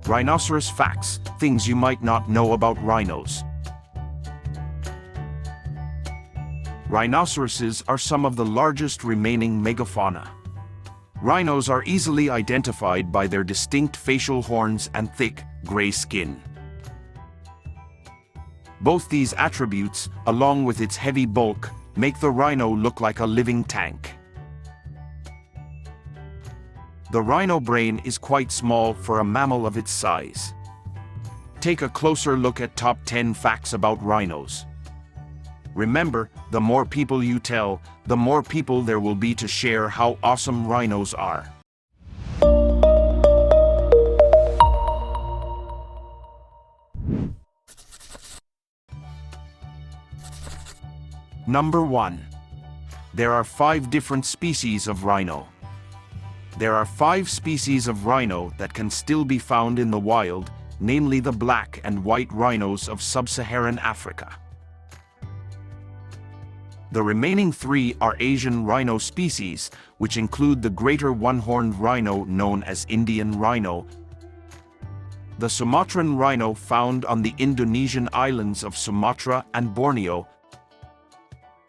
Rhinoceros facts, things you might not know about rhinos. Rhinoceroses are some of the largest remaining megafauna. Rhinos are easily identified by their distinct facial horns and thick, gray skin. Both these attributes, along with its heavy bulk, make the rhino look like a living tank. The rhino brain is quite small for a mammal of its size. Take a closer look at top 10 facts about rhinos. Remember, the more people you tell, the more people there will be to share how awesome rhinos are. Number 1. There are 5 different species of rhino. There are 5 species of rhino that can still be found in the wild, namely the black and white rhinos of sub-Saharan Africa. The remaining 3 are Asian rhino species, which include the greater one-horned rhino known as Indian rhino, the Sumatran rhino found on the Indonesian islands of Sumatra and Borneo,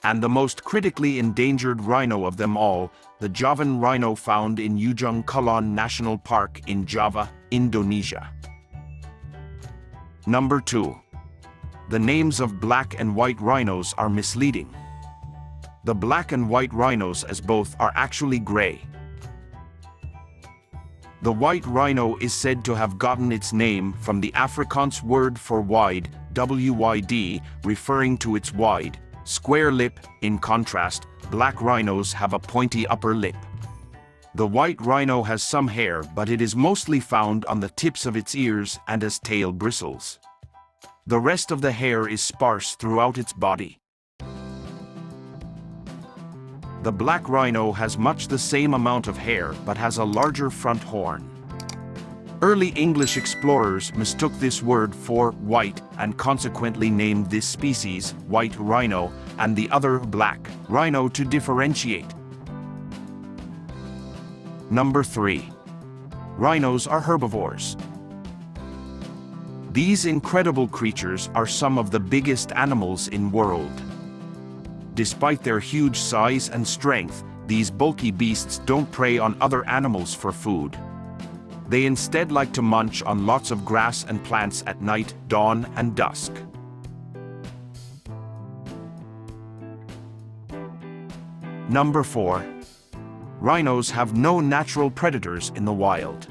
and the most critically endangered rhino of them all, the Javan rhino found in Ujung Kulon National Park in Java, Indonesia. Number 2. The names of black and white rhinos are misleading. The black and white rhinos as both are actually gray. The white rhino is said to have gotten its name from the Afrikaans word for wide, wyd, referring to its wide, square lip. In contrast, black rhinos have a pointy upper lip. The white rhino has some hair, but it is mostly found on the tips of its ears and as tail bristles. The rest of the hair is sparse throughout its body. The black rhino has much the same amount of hair but has a larger front horn. Early English explorers mistook this word for white and consequently named this species white rhino and the other black rhino to differentiate. Number 3. Rhinos are herbivores. These incredible creatures are some of the biggest animals in the world. Despite their huge size and strength, these bulky beasts don't prey on other animals for food. They instead like to munch on lots of grass and plants at night, dawn, and dusk. Number 4. Rhinos have no natural predators in the wild.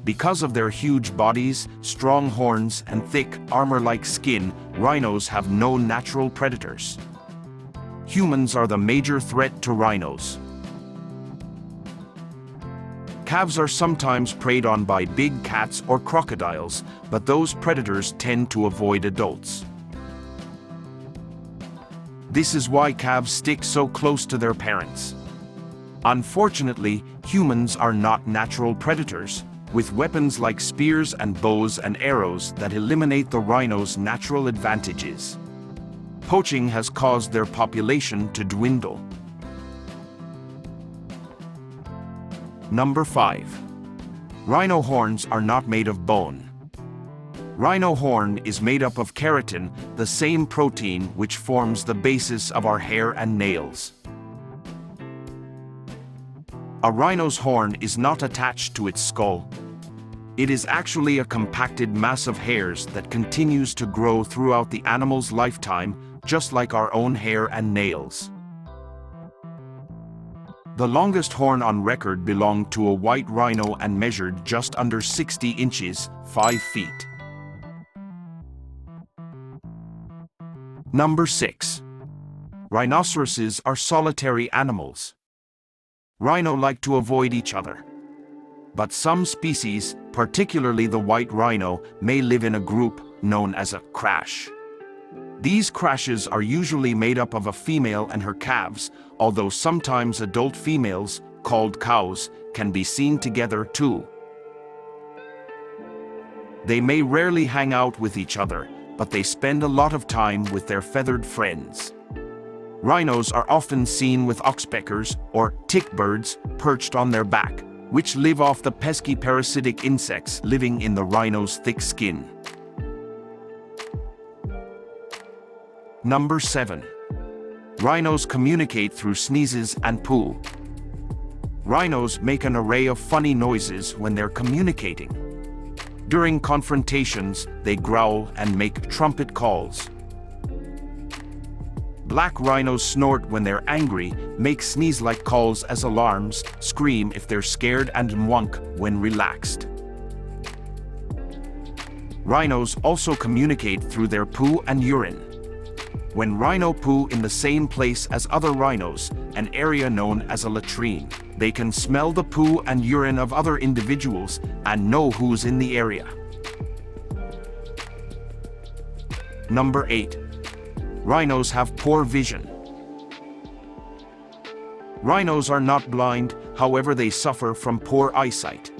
Because of their huge bodies, strong horns, and thick, armor-like skin, rhinos have no natural predators. Humans are the major threat to rhinos. Calves are sometimes preyed on by big cats or crocodiles, but those predators tend to avoid adults. This is why calves stick so close to their parents. Unfortunately, humans are not natural predators, with weapons like spears and bows and arrows that eliminate the rhino's natural advantages. Poaching has caused their population to dwindle. Number 5. Rhino horns are not made of bone. Rhino horn is made up of keratin, the same protein which forms the basis of our hair and nails. A rhino's horn is not attached to its skull. It is actually a compacted mass of hairs that continues to grow throughout the animal's lifetime, just like our own hair and nails. The longest horn on record belonged to a white rhino and measured just under 60 inches, 5 feet. Number 6. Rhinoceroses are solitary animals. Rhino like to avoid each other. But some species, particularly the white rhino, may live in a group known as a crash. These crashes are usually made up of a female and her calves, although sometimes adult females, called cows, can be seen together too. They may rarely hang out with each other, but they spend a lot of time with their feathered friends. Rhinos are often seen with oxpeckers, or tick birds, perched on their back, which live off the pesky parasitic insects living in the rhino's thick skin. Number 7. Rhinos communicate through sneezes and poo. Rhinos make an array of funny noises when they're communicating. During confrontations, they growl and make trumpet calls. Black rhinos snort when they're angry, make sneeze-like calls as alarms, scream if they're scared, and mwunk when relaxed. Rhinos also communicate through their poo and urine. When rhino poo in the same place as other rhinos, an area known as a latrine, they can smell the poo and urine of other individuals and know who's in the area. Number 8. Rhinos have poor vision. Rhinos are not blind, however they suffer from poor eyesight.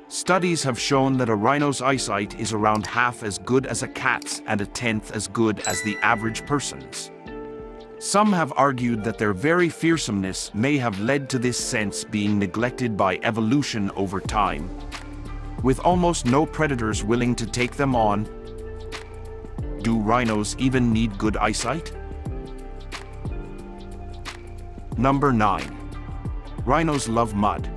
Studies have shown that a rhino's eyesight is around half as good as a cat's and a tenth as good as the average person's. Some have argued that their very fearsomeness may have led to this sense being neglected by evolution over time. With almost no predators willing to take them on, do rhinos even need good eyesight? Number 9. Rhinos love mud.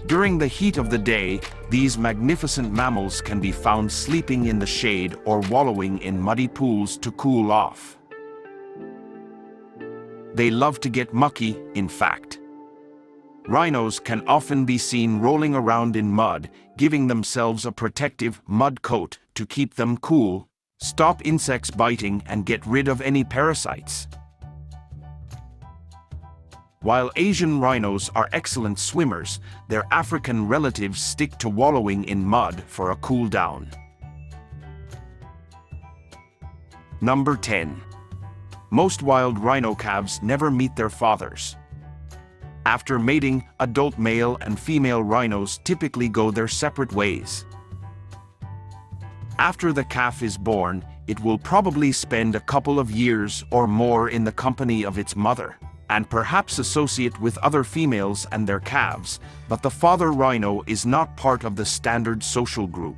During the heat of the day, these magnificent mammals can be found sleeping in the shade or wallowing in muddy pools to cool off. They love to get mucky, in fact. Rhinos can often be seen rolling around in mud, giving themselves a protective mud coat to keep them cool, stop insects biting, and get rid of any parasites. While Asian rhinos are excellent swimmers, their African relatives stick to wallowing in mud for a cool down. Number 10. Most wild rhino calves never meet their fathers. After mating, adult male and female rhinos typically go their separate ways. After the calf is born, it will probably spend a couple of years or more in the company of its mother, and perhaps associate with other females and their calves, but the father rhino is not part of the standard social group.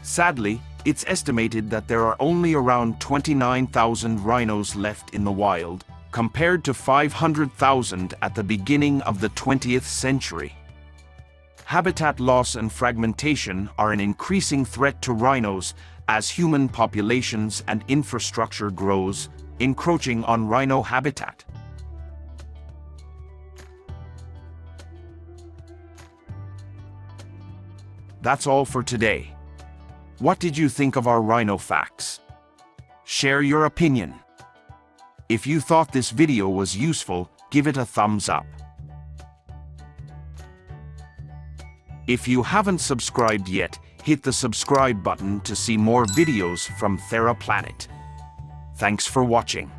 Sadly, it's estimated that there are only around 29,000 rhinos left in the wild, compared to 500,000 at the beginning of the 20th century. Habitat loss and fragmentation are an increasing threat to rhinos as human populations and infrastructure grows, encroaching on rhino habitat. That's all for today. What did you think of our rhino facts? Share your opinion. If you thought this video was useful, give it a thumbs up. If you haven't subscribed yet, hit the subscribe button to see more videos from TheraPlanet. Thanks for watching.